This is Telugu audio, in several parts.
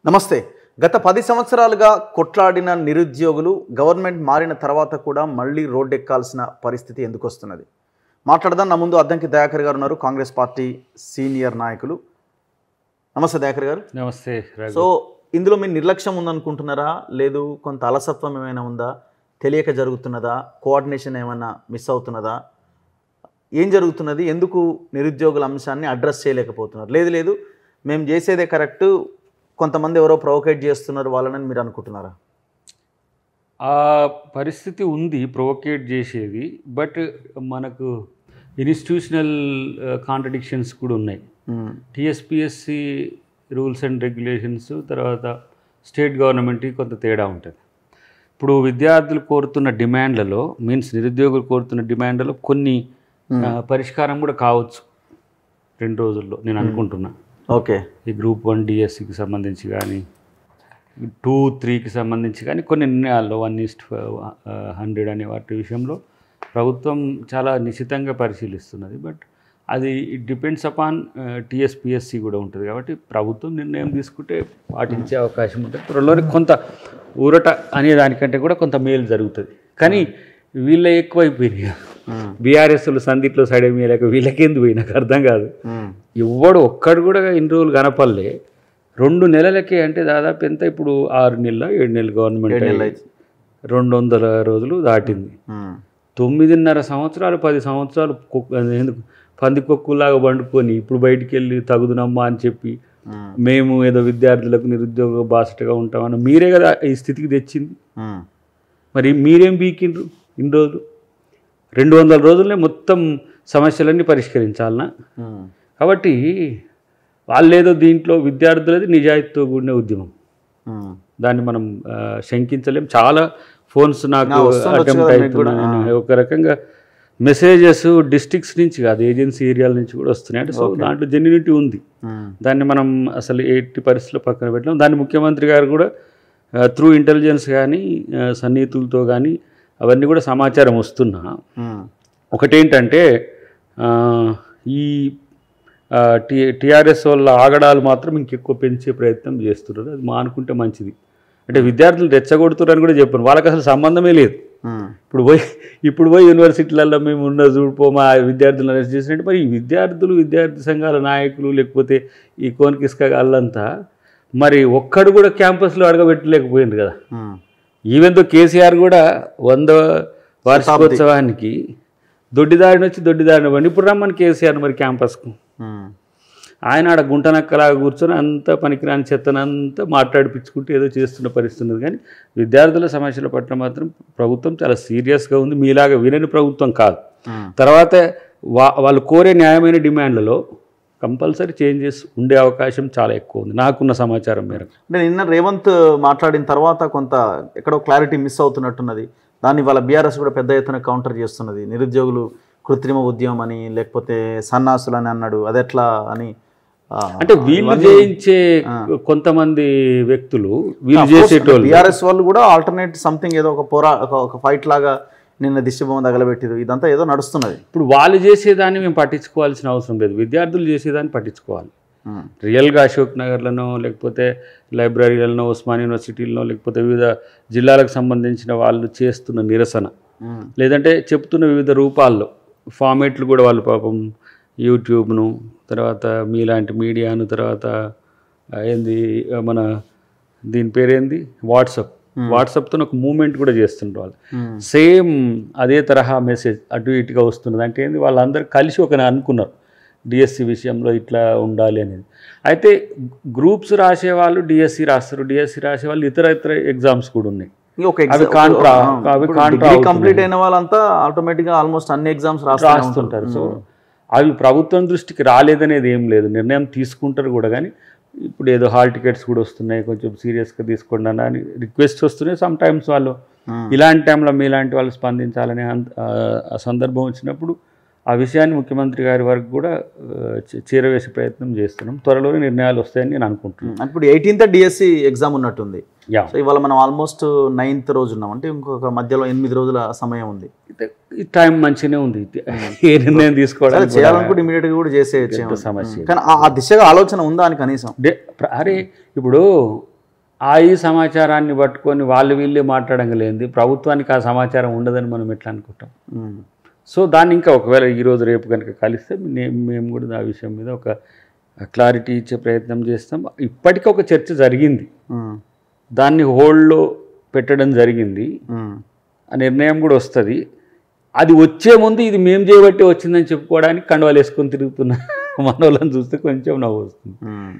నమస్తే. గత 10 సంవత్సరాలుగా కొట్లాడిన నిరుద్యోగులు గవర్నమెంట్ మారిన తర్వాత కూడా మళ్ళీ రోడ్డెక్కాల్సిన పరిస్థితి ఎందుకు వస్తున్నది? మాట్లాడదాం. నా ముందు అద్దంకి దయాకర్ గారు ఉన్నారు, కాంగ్రెస్ పార్టీ సీనియర్ నాయకులు. నమస్తే దయాకర్ గారు. నమస్తే. సో ఇందులో మీ నిర్లక్ష్యం ఉందనుకుంటున్నారా, లేదు కొంత అలసత్వం ఏమైనా ఉందా, తెలియక జరుగుతున్నదా, కోఆర్డినేషన్ ఏమైనా మిస్ అవుతున్నదా, ఏం జరుగుతున్నది? ఎందుకు నిరుద్యోగుల అంశాన్ని అడ్రస్ చేయలేకపోతున్నారు? లేదు మేము చేసేదే కరెక్ట్, కొంతమంది ఎవరో ప్రొవోకేట్ చేస్తున్నారు వాళ్ళని మీరు అనుకుంటున్నారా? ఆ పరిస్థితి ఉంది, ప్రొవోకేట్ చేసేది. బట్ మనకు ఇన్స్టిట్యూషనల్ కాంట్రడిక్షన్స్ కూడా ఉన్నాయి. టీఎస్పీఎస్సి రూల్స్ అండ్ రెగ్యులేషన్స్, తర్వాత స్టేట్ గవర్నమెంట్కి కొంత తేడా ఉంటుంది. ఇప్పుడు విద్యార్థులు కోరుతున్న డిమాండ్లలో, నిరుద్యోగులు కోరుతున్న డిమాండ్లలో కొన్ని పరిష్కారం కూడా కావచ్చు 2 రోజుల్లో నేను అనుకుంటున్నా. ఓకే. ఈ గ్రూప్ 1 డిఎస్సికి సంబంధించి కానీ 2, 3కి సంబంధించి కానీ కొన్ని నిర్ణయాల్లో 1:100 అనే వాటి విషయంలో ప్రభుత్వం చాలా నిశితంగా పరిశీలిస్తున్నది. బట్ అది ఇట్ డిపెండ్స్ అపాన్ టీఎస్పీఎస్సి కూడా ఉంటుంది. కాబట్టి ప్రభుత్వం నిర్ణయం తీసుకుంటే పాటించే అవకాశం ఉంటుంది. త్వరలోనే కొంత ఊరట అనే దానికంటే కూడా కొంత మేలు జరుగుతుంది. కానీ వీళ్ళ ఎక్కువైపోయినాయి. బీఆర్ఎస్లు సందిట్లో సైడ్ లేక వీళ్ళకేంది పోయి నాకు అర్థం కాదు. ఎవడు ఒక్కడు కూడా ఇన్ని రోజులు కనపల్లే. 2 నెలలకే అంటే దాదాపు ఎంత, ఇప్పుడు 6 నెలల 7 నెలలు గవర్నమెంట్ 200 రోజులు దాటింది. 9.5 సంవత్సరాలు 10 సంవత్సరాలు ఎందుకు పందికొక్కులాగా వండుకొని ఇప్పుడు బయటికి వెళ్ళి తగుదునమ్మా అని చెప్పి మేము ఏదో విద్యార్థులకు నిరుద్యోగ బాసటగా ఉంటామని మీరే కదా ఈ స్థితికి తెచ్చింది. మరి మీరేం బీకిండ్రు ఇన్ని రోజులు? 200 రోజులనే మొత్తం సమస్యలన్నీ పరిష్కరించాలనా? కాబట్టి వాళ్ళేదో దీంట్లో విద్యార్థులది నిజాయితీతో కూడిన ఉద్యమం, దాన్ని మనం శంకించలేం. చాలా ఫోన్స్ నాకు అటెంప్ట్ అవుతున్నాయి. ఒక రకంగా మెసేజెస్ డిస్ట్రిక్ట్స్ నుంచి కాదు, ఏజెన్సీ ఏరియాల నుంచి కూడా వస్తున్నాయి. అంటే సో దాంట్లో జెన్యూనిటీ ఉంది. దాన్ని మనం అసలు ఎట్టి పరిస్థితుల్లో పక్కన పెట్టలేం. దాన్ని ముఖ్యమంత్రి గారు కూడా త్రూ ఇంటెలిజెన్స్ కానీ సన్నిహితులతో కానీ అవన్నీ కూడా సమాచారం వస్తున్నా. ఒకటేంటంటే ఈ టీఆర్ఎస్ వల్ల ఆగడాలు మాత్రం ఇంకెక్కువ పెంచే ప్రయత్నం చేస్తున్నారు. అది మానుకుంటే మంచిది. అంటే విద్యార్థులు రెచ్చగొడుతున్నారని కూడా చెప్పాను, వాళ్ళకి అసలు సంబంధమే లేదు. ఇప్పుడు పోయి యూనివర్సిటీలలో మేము ఉన్న చూడిపో మా విద్యార్థులను అరెస్ట్ చేసినట్టు. మరి ఈ విద్యార్థి సంఘాల నాయకులు లేకపోతే ఈ కోన్కిస్క వాళ్ళంతా మరి ఒక్కడు కూడా క్యాంపస్లో అడగబెట్టలేకపోయింది కదా. ఈవెన్ తో కేసీఆర్ కూడా 100వ వార్షికోత్సవానికి దొడ్డిదారిని వచ్చి దొడ్డిదారిని పడి ఇప్పుడు రమ్మని కేసీఆర్ మరి క్యాంపస్కు. ఆయన ఆడ గుంటనక్కలాగా కూర్చొని అంతా పనికిరాని చెత్తనంతా మాట్లాడిపించుకుంటూ ఏదో చేస్తున్న పరిస్థితి ఉంది. కానీ విద్యార్థుల సమస్యల పట్ల మాత్రం ప్రభుత్వం చాలా సీరియస్గా ఉంది. మీలాగా వినని ప్రభుత్వం కాదు. తర్వాత వాళ్ళు కోరే న్యాయమైన డిమాండ్లలో కంపల్సరీ చేంజెస్ ఉండే అవకాశం చాలా ఎక్కువ ఉంది నాకున్న సమాచారం మేరకు. అంటే నిన్న రేవంత్ మాట్లాడిన తర్వాత కొంత ఎక్కడో క్లారిటీ మిస్ అవుతున్నట్టున్నది. దాన్ని వాళ్ళ బీఆర్ఎస్ కూడా పెద్ద ఎత్తున కౌంటర్ చేస్తున్నది. నిరుద్యోగులు కృత్రిమ ఉద్యమం అని, లేకపోతే సన్నాసులు అని అన్నాడు. అది ఎట్లా అని, అంటే వీళ్ళు చేయించే కొంతమంది వ్యక్తులు వీళ్ళు చేసేటోళ్ళు. బీఆర్ఎస్ వాళ్ళు కూడా ఆల్టర్నేట్ సంథింగ్ ఏదో ఒక ఫైట్ లాగా నిన్న దిష్టిబొమ్మ తగలబెట్టిరు. ఇదంతా ఏదో నడుస్తున్నది. ఇప్పుడు వాళ్ళు చేసేదాన్ని మేము పట్టించుకోవాల్సిన అవసరం లేదు, విద్యార్థులు చేసేదాన్ని పట్టించుకోవాలి. రియల్గా అశోక్ నగర్లను, లేకపోతే లైబ్రరీలను, ఉస్మాన్ యూనివర్సిటీలను, లేకపోతే వివిధ జిల్లాలకు సంబంధించిన వాళ్ళు చేస్తున్న నిరసన, లేదంటే చెప్తున్న వివిధ రూపాల్లో ఫార్మేట్లు కూడా వాళ్ళు పాపం యూట్యూబ్ను, తర్వాత మీలాంటి మీడియాను, తర్వాత ఏంది మన దీని పేరేంది వాట్సాప్తో ఒక మూమెంట్ కూడా చేస్తుంటారు వాళ్ళు. సేమ్ అదే తరహా మెసేజ్ అటు ఇటుగా వస్తున్నది. అంటే ఏంది, వాళ్ళందరూ కలిసి ఒక అనుకున్నారు డిఎస్సి విషయంలో ఇట్లా ఉండాలి అనేది. అయితే గ్రూప్స్ రాసేవాళ్ళు డిఎస్సి రాస్తారు, డిఎస్సి రాసేవాళ్ళు ఇతర ఎగ్జామ్స్ కూడా ఉన్నాయి. కంప్లీట్ అయిన వాళ్ళంతా ఆటోమేటిక్గా ఆల్మోస్ట్ అన్ని ఎగ్జామ్స్ రాస్తుంటారు. సో అవి ప్రభుత్వం దృష్టికి రాలేదనేది ఏం లేదు, నిర్ణయం తీసుకుంటారు కూడా. కానీ ఇప్పుడు ఏదో హాల్ టికెట్స్ కూడా వస్తున్నాయి, కొంచెం సీరియస్గా తీసుకోండి అని రిక్వెస్ట్ వస్తున్నాయి. సమ్ టైమ్స్ వాళ్ళు ఇలాంటి టైంలో మీలాంటి వాళ్ళు స్పందించాలనే సందర్భం వచ్చినప్పుడు ఆ విషయాన్ని ముఖ్యమంత్రి గారి వరకు కూడా చేరవేసే ప్రయత్నం చేస్తున్నాం. త్వరలోనే నిర్ణయాలు వస్తాయని నేను అనుకుంటున్నాను. ఇప్పుడు 18th డిఎస్సి ఎగ్జామ్ ఉన్నట్టుంది. సో ఇవాళ మనం ఆల్మోస్ట్ 9th రోజు ఉన్నాం, అంటే ఇంకొక మధ్యలో 8 రోజుల సమయం ఉంది. టైం మంచిగానే ఉంది, ఏ నిర్ణయం తీసుకోవడం చేయాలనుకుంటే ఇమీడియట్గా కూడా చేసే సమస్య. కానీ ఆ దిశగా ఆలోచన ఉందా అని కనీసం? అరే ఇప్పుడు ఈ సమాచారాన్ని పట్టుకొని వాళ్ళు వీళ్ళే మాట్లాడగలేంది, ప్రభుత్వానికి ఆ సమాచారం ఉండదని మనం ఎట్లా అనుకుంటాం. సో దాన్ని ఇంకా ఒకవేళ ఈరోజు రేపు కనుక కలిస్తే మేము కూడా ఆ విషయం మీద ఒక క్లారిటీ ఇచ్చే ప్రయత్నం చేస్తాం. ఇప్పటికీ ఒక చర్చ జరిగింది, దాన్ని హోల్డ్లో పెట్టడం జరిగింది, ఆ నిర్ణయం కూడా వస్తుంది. అది వచ్చే ముందు ఇది మేము చేయబట్టి వచ్చిందని చెప్పుకోవడానికి కండువాలు వేసుకొని తిరుగుతున్న మన వాళ్ళని చూస్తే కొంచెం నవ్వు వస్తుంది.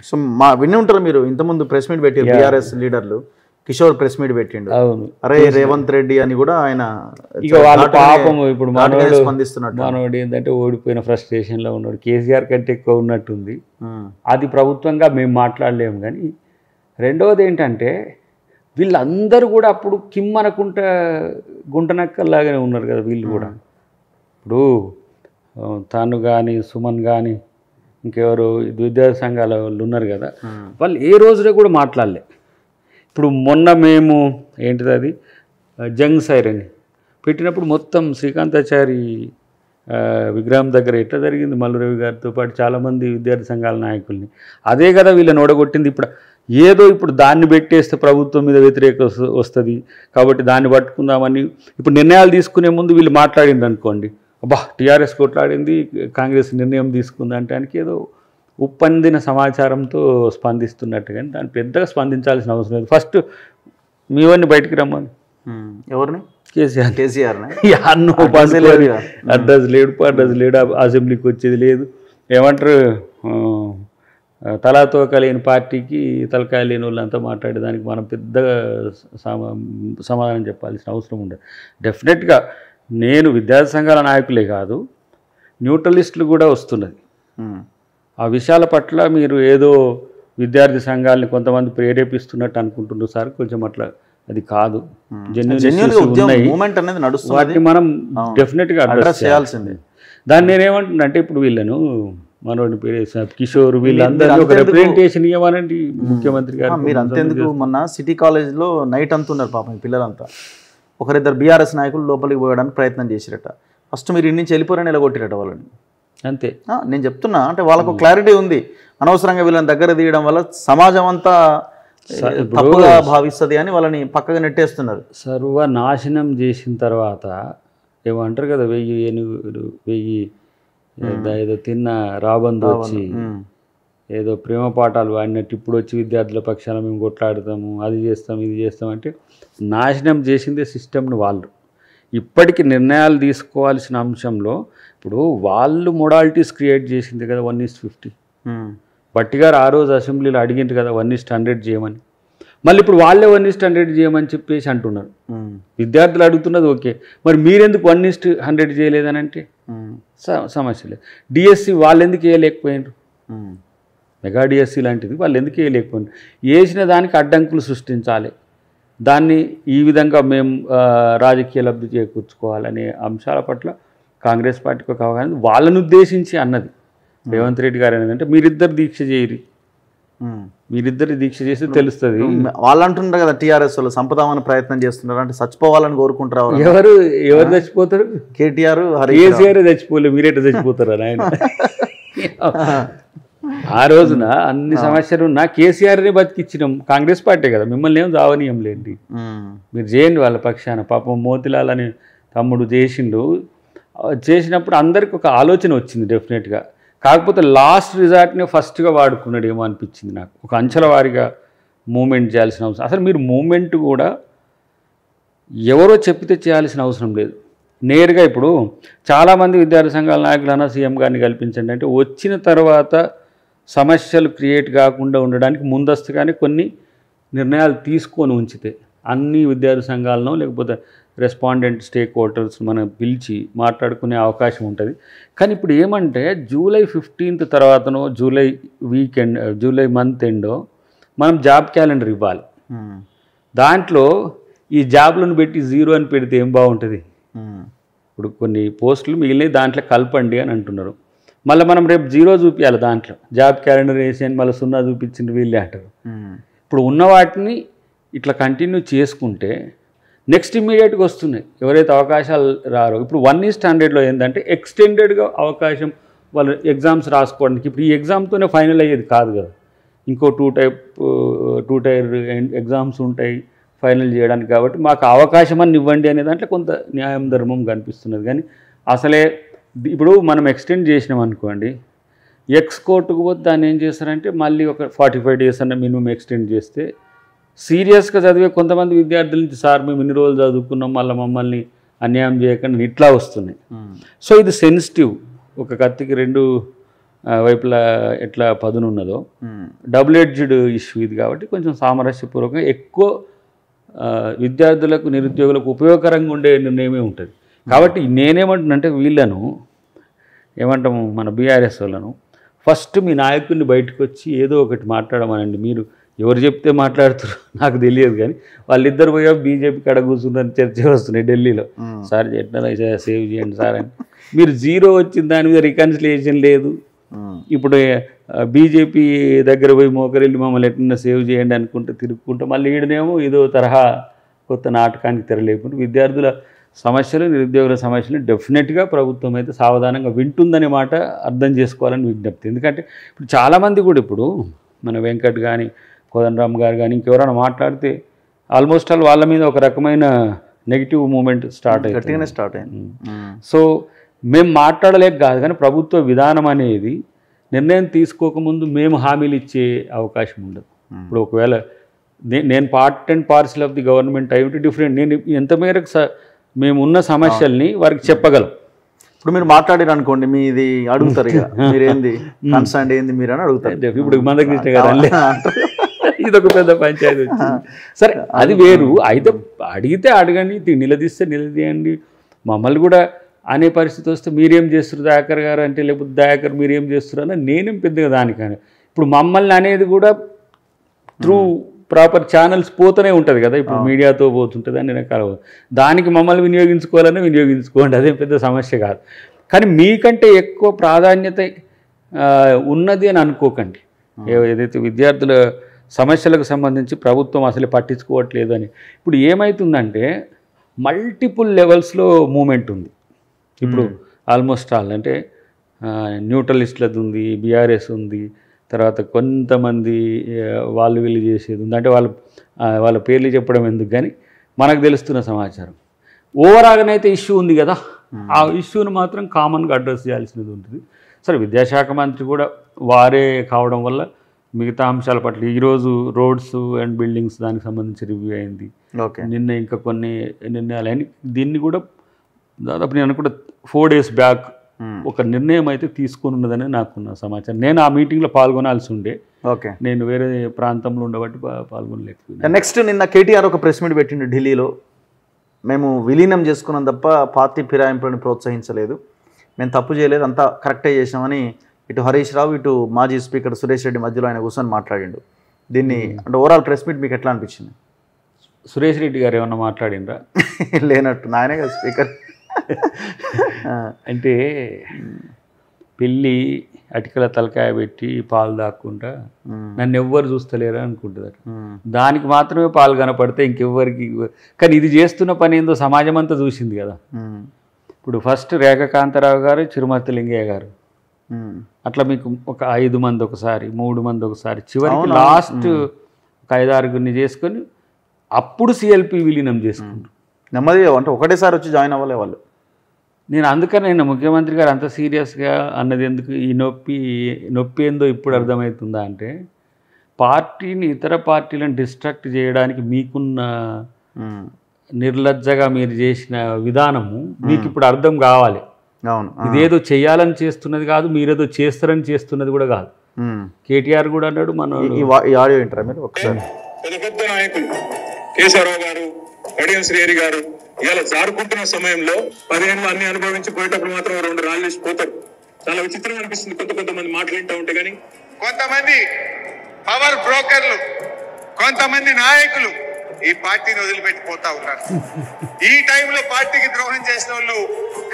సో విని ఉంటారు మీరు, ఇంతకుముందు ప్రెస్ మీట్ పెట్టి బీఆర్ఎస్ లీడర్లు కిషోర్ ప్రెస్ మీట్ పెట్టిండు, అవును, అరే రేవంత్ రెడ్డి అని కూడా ఆయన ఇక వాళ్ళ పాపం ఇప్పుడు స్పందిస్తున్నట్టు. మనోడు ఏంటంటే ఓడిపోయిన ఫ్రస్ట్రేషన్లో ఉన్నాడు, కేసీఆర్ కంటే ఎక్కువ ఉన్నట్టుంది. అది ప్రభుత్వంగా మేము మాట్లాడలేము. కానీ రెండవది ఏంటంటే వీళ్ళందరూ కూడా అప్పుడు కిమ్ అనుకుంటా గుంటనక్కల్లాగానే ఉన్నారు కదా వీళ్ళు కూడా. ఇప్పుడు తాను కానీ సుమన్ కానీ ఇంకెవరు విద్యార్థి సంఘాల వాళ్ళు ఉన్నారు కదా, వాళ్ళు ఏ రోజులో కూడా మాట్లాడలే. ఇప్పుడు మొన్న మేము ఏంటిది అది జంగ్ సైరని పెట్టినప్పుడు మొత్తం శ్రీకాంతాచారి విగ్రహం దగ్గర ఎట్లా జరిగింది, మల్లురవి గారితో పాటు చాలామంది విద్యార్థి సంఘాల నాయకుల్ని, అదే కదా వీళ్ళని ఓడగొట్టింది. ఇప్పుడు ఏదో ఇప్పుడు దాన్ని పెట్టేస్తే ప్రభుత్వం మీద వ్యతిరేకత వస్తుంది కాబట్టి దాన్ని పట్టుకుందామని ఇప్పుడు నిర్ణయాలు తీసుకునే ముందు వీళ్ళు మాట్లాడింది అనుకోండి, అబ్బా టీఆర్ఎస్ కొట్లాడింది కాంగ్రెస్ నిర్ణయం తీసుకుంది అంటానికి ఏదో ఉప్పందిన సమాచారంతో స్పందిస్తున్నట్టు. కానీ దాన్ని పెద్దగా స్పందించాల్సిన అవసరం లేదు. ఫస్ట్ మీవన్నీ బయటికి రమ్మని, ఎవరిని, కేసీఆర్ అడ్రస్ లేడు, అసెంబ్లీకి వచ్చేది లేదు, ఏమంటారు తలాతో కలిగిన పార్టీకి తలకాయ లేని వాళ్ళంతా మాట్లాడేదానికి మనం పెద్దగా సమాధానం చెప్పాల్సిన అవసరం ఉండదు. డెఫినెట్గా నేను విద్యార్థి సంఘాల నాయకులే కాదు, న్యూట్రలిస్టులు కూడా వస్తున్నది. ఆ విషయాల పట్ల మీరు ఏదో విద్యార్థి సంఘాలని కొంతమంది ప్రేరేపిస్తున్నట్టు అనుకుంటున్నారు సార్, కొంచెం అట్లా అది కాదు. వాటిని మనం డెఫినెట్గా అడ్రస్ చేయాల్సిందే. దాన్ని నేనేమంటున్నా అంటే ఇప్పుడు వీళ్ళను మనోడి పేరు కిషోర్ వీళ్ళందరూ ఒక రిప్రజెంటేషన్ ఇవ్వాలండి ముఖ్యమంత్రి గారు. మీరు అంతెందుకు మొన్న సిటీ కాలేజ్లో నైట్ అంటున్నారు పాపం పిల్లలంతా, ఒకరిద్దరు బీఆర్ఎస్ నాయకులు లోపలికి పోయడానికి ప్రయత్నం చేసిరట. ఫస్ట్ మీరు ఇంటి నుంచి వెళ్ళిపోరని ఎలగొట్టిరట వాళ్ళని. అంతే నేను చెప్తున్నా, అంటే వాళ్ళకు క్లారిటీ ఉంది, అనవసరంగా వీళ్ళని దగ్గర తీయడం వల్ల సమాజం అంతా తప్పుగా భావిస్తుంది అని వాళ్ళని పక్కగా నెట్టేస్తున్నారు. సర్వనాశనం చేసిన తర్వాత ఏమంటారు కదా 1000 ఏనుగులు 1000 ఏదో తిన్న రాబందు వచ్చి ఏదో ప్రేమ పాఠాలు వాడినట్టు ఇప్పుడు వచ్చి విద్యార్థుల పక్షాన మేము కొట్లాడతాము, అది చేస్తాం ఇది చేస్తాం అంటే నాశనం చేసిందే సిస్టమ్ను వాళ్ళు. ఇప్పటికి నిర్ణయాలు తీసుకోవాల్సిన అంశంలో ఇప్పుడు వాళ్ళు మోడాలిటీస్ క్రియేట్ చేసింది కదా 1:50. భట్టి గారు ఆ రోజు అసెంబ్లీలో అడిగింది కదా 1:100 చేయమని, మళ్ళీ ఇప్పుడు వాళ్ళే 1:100 చేయమని చెప్పేసి అంటున్నారు. విద్యార్థులు అడుగుతున్నది ఓకే, మరి మీరెందుకు 1:100 చేయలేదని అంటే సమస్య లేదు. డిఎస్సి వాళ్ళు ఎందుకు వేయలేకపోయినారు, మెగా డిఎస్సి లాంటిది వాళ్ళు ఎందుకు వేయలేకపోయినారు. వేసిన దానికి అడ్డంకులు సృష్టించాలి, దాన్ని ఈ విధంగా మేము రాజకీయ లబ్ధి చేకూర్చుకోవాలనే అంశాల పట్ల కాంగ్రెస్ పార్టీకి ఒక అవగాహన వాళ్ళను ఉద్దేశించి అన్నది రేవంత్ రెడ్డి గారు. ఏంటంటే మీరిద్దరు దీక్ష చేయరు, మీరిద్దరు దీక్ష చేస్తే తెలుస్తుంది. వాళ్ళు అంటున్నారు కదా టీఆర్ఎస్ వాళ్ళు సంపదామని ప్రయత్నం చేస్తున్నారు, అంటే చచ్చిపోవాలని కోరుకుంటారు. ఎవరు చచ్చిపోతారు, కేటీఆర్ కేసీఆర్ చచ్చిపోలేదు, మీరేట చచ్చిపోతారా ఆయన. ఆ రోజున అన్ని సమస్యలు ఉన్నా కేసీఆర్నే బతికిచ్చినాం, కాంగ్రెస్ పార్టీ కదా, మిమ్మల్ని ఏం దావనీయం లేండి, మీరు చేయండి వాళ్ళ పక్షాన. పాపం మోతిలాల్ అని తమ్ముడు చేసినప్పుడు అందరికి ఒక ఆలోచన వచ్చింది డెఫినెట్గా. కాకపోతే లాస్ట్ రిజార్ట్ని ఫస్ట్గా వాడుకున్నాడు ఏమో అనిపించింది నాకు. ఒక అంచెల వారిగా మూమెంట్ చేయాల్సిన అవసరం, అసలు మీరు మూమెంట్ కూడా ఎవరో చెప్పితే చేయాల్సిన అవసరం లేదు. నేరుగా ఇప్పుడు చాలామంది విద్యార్థి సంఘాల నాయకులన్నా సీఎం గారిని కల్పించండి అంటే వచ్చిన తర్వాత సమస్యలు క్రియేట్ కాకుండా ఉండడానికి ముందస్తుగానే కొన్ని నిర్ణయాలు తీసుకొని ఉంచితే అన్ని విద్యార్థి సంఘాలను లేకపోతే రెస్పాండెంట్ స్టేక్ హోల్డర్స్ మనం పిలిచి మాట్లాడుకునే అవకాశం ఉంటుంది. కానీ ఇప్పుడు ఏమంటే జూలై 15th తర్వాతనో జూలై మంత్ ఎండో మనం జాబ్ క్యాలెండర్ ఇవ్వాలి. దాంట్లో ఈ జాబ్లను పెట్టి 0 అని పెడితే ఏం బాగుంటుంది. ఇప్పుడు కొన్ని పోస్టులు మిగిలినవి దాంట్లో కలపండి అని అంటున్నారు, మళ్ళీ మనం రేపు 0 చూపించాలి దాంట్లో, జాబ్ క్యాలెండర్ వేసి అని మళ్ళీ 0 చూపించింది వీళ్ళే అంటారు. ఇప్పుడు ఉన్న వాటిని ఇట్లా కంటిన్యూ చేసుకుంటే నెక్స్ట్ ఇమ్మీడియట్గా వస్తున్నాయి ఎవరైతే అవకాశాలు రారో. ఇప్పుడు 1:100లో ఏంటంటే ఎక్స్టెండెడ్గా అవకాశం వాళ్ళు ఎగ్జామ్స్ రాసుకోవడానికి. ఇప్పుడు ఈ ఎగ్జామ్తోనే ఫైనల్ అయ్యేది కాదు కదా, ఇంకో టూ టైర్ ఎగ్జామ్స్ ఉంటాయి ఫైనల్ చేయడానికి. కాబట్టి మాకు అవకాశం అని ఇవ్వండి అనే దాంట్లో కొంత న్యాయం ధర్మం కనిపిస్తున్నది. కానీ అసలే ఇప్పుడు మనం ఎక్స్టెండ్ చేసినాం అనుకోండి, ఎక్స్ కోర్టుకు పోతే దాన్ని ఏం చేస్తారంటే మళ్ళీ ఒక 45 days అన్న మినిమం ఎక్స్టెండ్ చేస్తే సీరియస్గా చదివే కొంతమంది విద్యార్థుల నుంచి సార్ మేము ఇన్ని రోజులు చదువుకున్నాం మళ్ళీ మమ్మల్ని అన్యాయం చేయకుండా ఇట్లా వస్తున్నాయి. సో ఇది సెన్సిటివ్, ఒక కత్తికి 2 వైపులా ఎట్లా పదునున్నదో డబుల్ ఎడ్జ్డ్ ఇష్యూ ఇది. కాబట్టి కొంచెం సామరస్యపూర్వకంగా ఎక్కువ విద్యార్థులకు నిరుద్యోగులకు ఉపయోగకరంగా ఉండే నిర్ణయమే ఉంటుంది. కాబట్టి నేనేమంటున్నానంటే వీళ్ళను ఏమంటాము, మన బీఆర్ఎస్ వాళ్ళను ఫస్ట్ మీ నాయకుడిని బయటకు వచ్చి ఏదో ఒకటి మాట్లాడమనండి. మీరు ఎవరు చెప్తే మాట్లాడుతారో నాకు తెలియదు, కానీ వాళ్ళిద్దరు పోయా బీజేపీ కాడ కూర్చుందని చర్చ వస్తున్నాయి ఢిల్లీలో. సార్ ఎట్లా సేవ్ చేయండి సార్ అని. మీరు 0 వచ్చిన దాని మీద రికన్సిలియేషన్ లేదు. ఇప్పుడు బీజేపీ దగ్గర పోయి మోకరిల్లి మమ్మల్ని ఎట్లా సేవ్ చేయండి అనుకుంటే తిరుగుకుంటే మళ్ళీ ఈడనేమో ఏదో తరహా కొత్త నాటకానికి తెరలేకుండా విద్యార్థుల సమస్యలు నిరుద్యోగుల సమస్యలు డెఫినెట్గా ప్రభుత్వం అయితే సావధానంగా వింటుందనే మాట అర్థం చేసుకోవాలని విజ్ఞప్తి. ఎందుకంటే ఇప్పుడు చాలామంది కూడా ఇప్పుడు మన వెంకట్ కానీ కోదండరామ్ గారు కానీ ఇంకెవరైనా మాట్లాడితే ఆల్మోస్ట్ ఆల్ వాళ్ళ మీద ఒక రకమైన నెగిటివ్ మూమెంట్ స్టార్ట్ అయింది. సో మేము మాట్లాడలేక కాదు, కానీ ప్రభుత్వ విధానం అనేది నిర్ణయం తీసుకోకముందు మేము హామీలు ఇచ్చే అవకాశం ఉండదు. ఇప్పుడు ఒకవేళ నేను part and parcel of the government అయ్యి డిఫరెంట్, నేను ఎంత మేరకు మేము ఉన్న సమస్యల్ని వారికి చెప్పగలం. ఇప్పుడు మీరు మాట్లాడారు అనుకోండి, మీది అడుగుతారు, ఇక మీరేంది కన్సర్న్ ఏంది మీరు అని అడుగుతారు. ఇప్పుడు మందకృష్ణ గారు ఇదొక పెద్ద పంచాయతీ వచ్చింది. సరే అది వేరు. అయితే అడిగితే అడగండి, నిలదీస్తే నిలదీయండి. మమ్మల్ని కూడా అనే పరిస్థితి వస్తే మీరేం చేస్తారు దయాకర్ గారు అంటే, లేకపోతే దయాకర్ మీరేం చేస్తారు అని నేనేం పెద్దగా దానికని. ఇప్పుడు మమ్మల్ని అనేది కూడా త్రూ ప్రాపర్ ఛానల్స్ పోతూనే ఉంటుంది కదా, ఇప్పుడు మీడియాతో పోతుంటుంది అన్ని రకాల. దానికి మమ్మల్ని వినియోగించుకోవాలనే వినియోగించుకోండి, అదేం పెద్ద సమస్య కాదు. కానీ మీకంటే ఎక్కువ ప్రాధాన్యత ఉన్నది అని అనుకోకండి. ఏదైతే విద్యార్థుల సమస్యలకు సంబంధించి ప్రభుత్వం అసలు పట్టించుకోవట్లేదు అని. ఇప్పుడు ఏమవుతుందంటే మల్టిపుల్ లెవెల్స్లో మూమెంట్ ఉంది. ఇప్పుడు ఆల్మోస్ట్ ఆల్ అంటే న్యూట్రలిస్టులది ఉంది, బీఆర్ఎస్ ఉంది, తర్వాత కొంతమంది వాళ్ళు వీళ్ళు చేసేది ఉంది. అంటే వాళ్ళ పేర్లు చెప్పడం ఎందుకు, కానీ మనకు తెలుస్తున్న సమాచారం ఓవరాల్గానైతే ఇష్యూ ఉంది కదా, ఆ ఇష్యూని మాత్రం కామన్గా అడ్రస్ చేయాల్సినది ఉంటుంది. సరే విద్యాశాఖ మంత్రి కూడా వారే కావడం వల్ల మిగతా అంశాల పట్ల ఈరోజు రోడ్స్ అండ్ బిల్డింగ్స్ దానికి సంబంధించి రివ్యూ అయింది. నిన్న ఇంకా కొన్ని నిర్ణయాలు అయినాయి. దీన్ని కూడా దాదాపు నేను అనుకుంటే 4 days బ్యాక్ ఒక నిర్ణయం అయితే తీసుకొని ఉన్నదని నాకున్న సమాచారం. నేను ఆ మీటింగ్లో పాల్గొనాల్సి ఉండే, నేను వేరే ప్రాంతంలో ఉండబట్టి పాల్గొనలేకపోయింది. నెక్స్ట్ నిన్న కేటీఆర్ ఒక ప్రెస్ మీట్ పెట్టిండు ఢిల్లీలో. మేము విలీనం చేసుకున్నాం తప్ప పార్టీ ఫిరాయింపులను ప్రోత్సహించలేదు, మేము తప్పు చేయలేదు, అంతా కరెక్టే చేసినామని ఇటు హరీష్ రావు ఇటు మాజీ స్పీకర్ సురేష్ రెడ్డి మధ్యలో ఆయన కూర్చొని మాట్లాడిండు. దీన్ని అంటే ఓవరాల్ ప్రెస్ మీట్ మీకు ఎట్లా అనిపించింది? సురేష్ రెడ్డి గారు ఏమన్నా మాట్లాడిండ్రా? లేనట్టు, నాయనే కదా స్పీకర్. అంటే పిల్లి అటికల తలకాయ పెట్టి పాలు దాక్కుంటా నన్ను ఎవ్వరు చూస్తలేరా అనుకుంటుంది. దానికి మాత్రమే పాలు కనపడితే ఇంకెవ్వరికి. కానీ ఇది చేస్తున్న పని ఏందో సమాజం అంతా చూసింది కదా. ఇప్పుడు ఫస్ట్ రేఖ కాంతారావు గారు, చిరుమర్తి లింగయ్య గారు, అట్లా మీకు ఒక 5 మంది ఒకసారి, 3 మంది ఒకసారి, చివరికి లాస్ట్ ఒక 5-6 చేసుకొని అప్పుడు సిఎల్పి విలీనం చేసుకుంటారు. నెమ్మది అంటే ఒకటేసారి వచ్చి జాయిన్ అవ్వలే వాళ్ళు. నేను అందుకని నేను ముఖ్యమంత్రి గారు అంత సీరియస్గా అన్నది ఎందుకు, ఈ నొప్పి ఏందో ఇప్పుడు అర్థమవుతుందా అంటే, పార్టీని ఇతర పార్టీలను డిస్ట్రాక్ట్ చేయడానికి మీకున్న నిర్లజ్జగా మీరు చేసిన విధానము మీకు ఇప్పుడు అర్థం కావాలి. ఇదేదో చేయాలని చేస్తున్నది కాదు, మీరేదో చేస్తారని చేస్తున్నది కూడా కాదు. కేటీఆర్ కూడా అన్నాడు, మన ఆడియో వింటారా మీరు ఒకసారి? పెద్ద నాయకులు కేశవరావు గారు, కడియం శ్రీహరి గారు ఇలా జారుకుంటున్న సమయంలో 15 అన్ని అనుభవించి పోయేటప్పుడు మాత్రం 2 రాళ్ళు పోతారు. చాలా విచిత్రంగా అనిపిస్తుంది కొంతమంది మాట్లాడుతూ ఉంటే. కానీ కొంతమంది పవర్ బ్రోకర్లు, కొంతమంది నాయకులు ఈ పార్టీని వదిలిపెట్టిపోతా ఉన్నారు. ఈ టైంలో పార్టీకి ద్రోహం చేసిన వాళ్ళు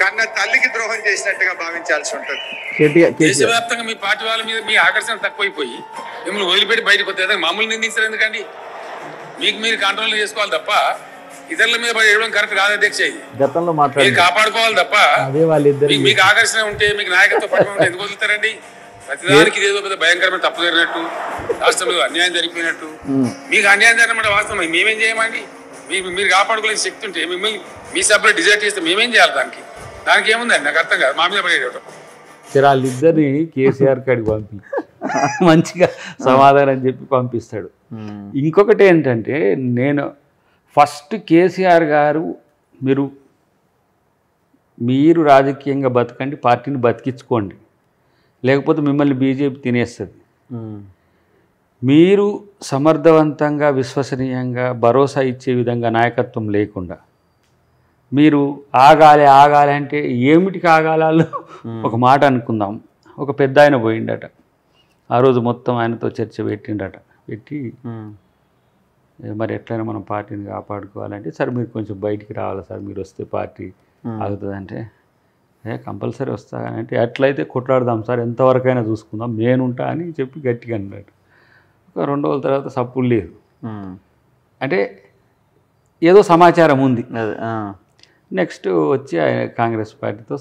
కన్న తల్లికి ద్రోహం చేసినట్టుగా భావించాల్సి ఉంటుంది. దేశవ్యాప్తంగా మీ పార్టీ వాళ్ళ మీద మీ ఆకర్షణ తక్కువైపోయి మిమ్మల్ని వదిలిపెట్టి బయటకు వస్తే మామూలు నిందించారు ఎందుకండి? మీకు మీరు కంట్రోల్ చేసుకోవాలి తప్ప ఇతరుల మీద పడేయడం కరెక్ట్ కాదు అధ్యక్ష. గతంలో మీరు కాపాడుకోవాలి తప్ప మీకు ఆకర్షణ ఉంటే, మీకు నాయకత్వ పట్ల ఉంటే ఎందుకు వదులుతారండి? ప్రతిదానికి ఇదేదో పెద్ద భయంకరమైన తప్పు జరిగినట్టు, రాష్ట్రంలో అన్యాయం జరిగిపోయినట్టు. మీకు అన్యాయం జరిగినమాట వాస్తవం, మేమేం చేయమండి? మీరు కాపాడుకోలేని శక్తి ఉంటే మిమ్మల్ని మీ సభ్యులు డిజైర్ చేస్తే మేమేం చేయాలి? దానికి ఏముందండి? నాకు అర్థం కాదు. మా మీద పడేయడం వాళ్ళిద్దరిని కేసీఆర్ కాడికి పంపి మంచిగా సమాధానం చెప్పి పంపిస్తాడు. ఇంకొకటి ఏంటంటే, నేను ఫస్ట్ కేసీఆర్ గారు మీరు రాజకీయంగా బతకండి, పార్టీని బతికించుకోండి, లేకపోతే మిమ్మల్ని బీజేపీ తినేస్తుంది. మీరు సమర్థవంతంగా విశ్వసనీయంగా భరోసా ఇచ్చే విధంగా నాయకత్వం లేకుండా మీరు ఆగాలి అంటే ఏమిటికి ఆగాలాలో ఒక మాట అనుకుందాం. ఒక పెద్ద ఆయన పోయిండట, ఆ రోజు మొత్తం ఆయనతో చర్చ పెట్టి మరి ఎట్లయినా మనం పార్టీని కాపాడుకోవాలంటే, సరే మీరు కొంచెం బయటికి రావాలి సార్, మీరు వస్తే పార్టీ ఆగుతుందంటే, కంపల్సరీ వస్తా అంటే, అట్లయితే కొట్లాడదాం సార్, ఎంతవరకైనా చూసుకుందాం, నేనుంటా అని చెప్పి గట్టిగా అన్నాడు. ఒక 2 రోజుల తర్వాత సప్పుడు లేదు. అంటే ఏదో సమాచారం ఉంది. నెక్స్ట్ వచ్చి కాంగ్రెస్ పార్టీతో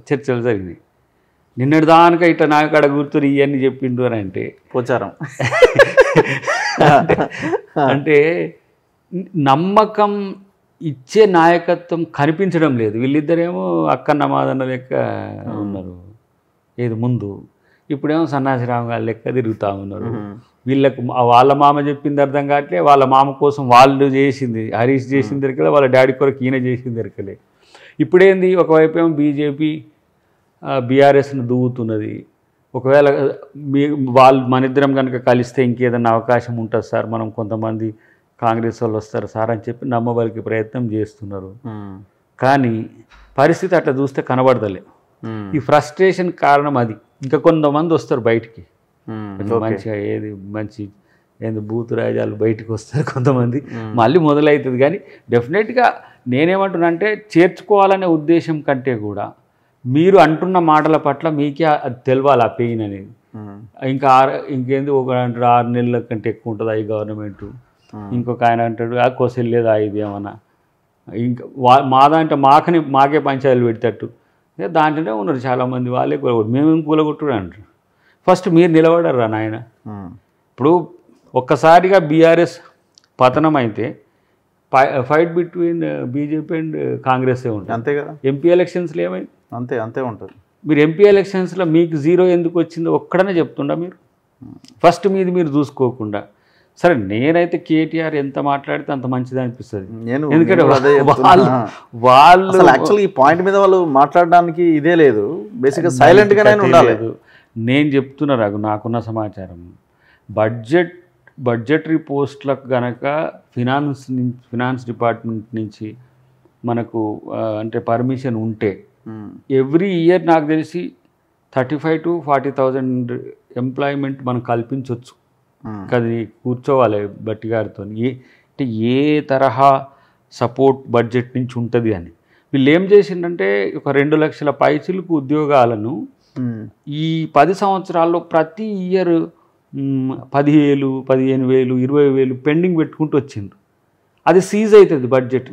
చర్చలు జరిగినాయి. నిన్నటి దానిక ఇట్లా నాకు అక్కడ గుర్తురు ఇవన్నీ చెప్పిండు అని అంటే ప్రచారం అంటే నమ్మకం ఇచ్చే నాయకత్వం కనిపించడం లేదు. వీళ్ళిద్దరేమో అక్కన్న మాదన్న లెక్క ఉన్నారు ఏది ముందు, ఇప్పుడేమో సన్నాసిరామ గారి లెక్క తిరుగుతూ ఉన్నారు. వీళ్ళకు వాళ్ళ మామ చెప్పింది అర్థం కావట్లే, వాళ్ళ మామ కోసం వాళ్ళు చేసింది, హరీష్ చేసింది దొరకలే, వాళ్ళ డాడీ కొరకు ఈయన చేసింది దొరకలే. ఇప్పుడేంది, ఒకవైపు ఏమో బీజేపీ బీఆర్ఎస్ను దువ్వుతున్నది. ఒకవేళ వాళ్ళు మనిద్దరం కనుక కలిస్తే ఇంకేదన్నా అవకాశం ఉంటుంది సార్, మనం కొంతమంది కాంగ్రెస్ వాళ్ళు వస్తారు సార్ అని చెప్పి నమ్మబలికి ప్రయత్నం చేస్తున్నారు. కానీ పరిస్థితి అట్లా చూస్తే కనబడతలే. ఈ ఫ్రస్ట్రేషన్ కారణం అది. ఇంకా కొంతమంది వస్తారు బయటికి, మంచిగా ఏంది బూతు రాజాలు బయటకు వస్తారు కొంతమంది, మళ్ళీ మొదలవుతుంది. కానీ డెఫినెట్గా నేనేమంటున్నా అంటే, చేర్చుకోవాలనే ఉద్దేశం కంటే కూడా మీరు అంటున్న మాటల పట్ల మీకే అది తెలవాలి, ఆ పెయిన్ అనేది. ఇంకేంది ఒక 6 నెలల కంటే ఎక్కువ ఉంటుంది ఈ గవర్నమెంట్. ఇంకొక ఆయన అంటాడు ఆ కోసలు లేదా ఇది ఏమన్నా, ఇంకా మాదంటే మాకే పంచాయతీలు పెడతట్టు. దాంట్లోనే ఉన్నారు చాలామంది, వాళ్ళే కూలగొట్టు, మేమేం కూలగొట్టుడు అంటారు. ఫస్ట్ మీరు నిలబడరా నాయన. ఇప్పుడు ఒక్కసారిగా బీఆర్ఎస్ పతనం అయితే ఫైట్ బిట్వీన్ బీజేపీ అండ్ కాంగ్రెసే ఉంటుంది. అంతే కదా. ఎంపీ ఎలక్షన్స్లో ఏమైంది? అంతే ఉంటుంది. మీరు ఎంపీ ఎలక్షన్స్లో మీకు 0 ఎందుకు వచ్చిందో ఒక్కడనే చెప్తుండా మీరు? ఫస్ట్ మీరు చూసుకోకుండా. సరే, నేనైతే కేటీఆర్ ఎంత మాట్లాడితే అంత మంచిది అనిపిస్తుంది. ఎందుకంటే వాళ్ళు యాక్చువల్లీ ఈ పాయింట్ మీద వాళ్ళు మాట్లాడడానికి ఇదే లేదు, బేసిక్గా సైలెంట్గానే ఉండాలి. నేను చెప్తున్నా నాకున్న సమాచారం, బడ్జెటరీ పోస్టులకు కనుక ఫినాన్స్ డిపార్ట్మెంట్ నుంచి మనకు అంటే పర్మిషన్ ఉంటే ఎవ్రీ ఇయర్ నాకు తెలిసి 35,000 to 40,000 ఎంప్లాయ్మెంట్ మనం కల్పించవచ్చు. అది కూర్చోవాలి బట్టి గారితో, అంటే ఏ తరహా సపోర్ట్ బడ్జెట్ నుంచి ఉంటుంది అని. వీళ్ళు ఏం చేసిందంటే, ఒక 2 లక్షల పైచిలకు ఉద్యోగాలను ఈ 10 సంవత్సరాల్లో ప్రతి ఇయర్ 10,000, 15,000, 20,000 పెండింగ్ పెట్టుకుంటూ వచ్చిండ్రు. అది సీజ్ అవుతుంది బడ్జెట్.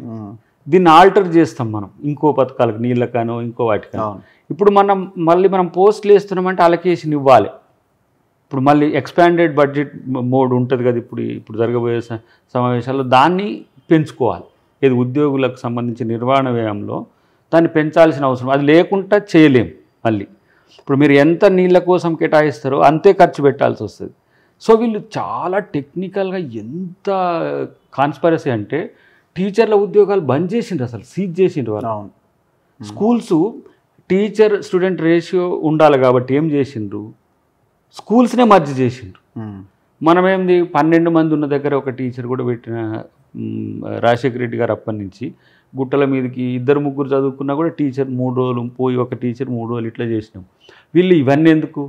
దీన్ని ఆల్టర్ చేస్తాం మనం ఇంకో పథకాలకు, నీళ్ళకనో ఇంకో వాటికనో. ఇప్పుడు మనం పోస్టులు వేస్తున్నామంటే అలొకేషన్ ఇవ్వాలి. ఇప్పుడు మళ్ళీ ఎక్స్పాండెడ్ బడ్జెట్ మోడ్ ఉంటుంది కదా ఇప్పుడు జరగబోయే సమావేశాల్లో, దాన్ని పెంచుకోవాలి. ఇది ఉద్యోగులకు సంబంధించిన నిర్వహణ వ్యయంలో దాన్ని పెంచాల్సిన అవసరం, అది లేకుండా చేయలేం. మళ్ళీ ఇప్పుడు మీరు ఎంత నీళ్ళ కోసం కేటాయిస్తారో అంతే ఖర్చు పెట్టాల్సి వస్తుంది. సో వీళ్ళు చాలా టెక్నికల్గా ఎంత కాన్స్పరసీ అంటే, టీచర్ల ఉద్యోగాలు బంద్ చేసిండ్రు, అసలు సీజ్ చేసిండ్రు వాళ్ళు. స్కూల్స్ టీచర్ స్టూడెంట్ రేషియో ఉండాలి కాబట్టి ఏం చేసిండ్రు, స్కూల్స్నే మర్జ్ చేసిండ్రు. మనమేంది 12 మంది ఉన్న దగ్గర ఒక టీచర్ కూడా పెట్టిన రాజశేఖర రెడ్డి గారు అప్పటి నుంచి గుట్టల మీదకి 2-3 చదువుకున్నా కూడా టీచర్ 3 రోజులు పోయి, ఒక టీచర్ 3 రోజులు ఇట్లా చేసినాం. వీళ్ళు ఇవన్నీ ఎందుకు,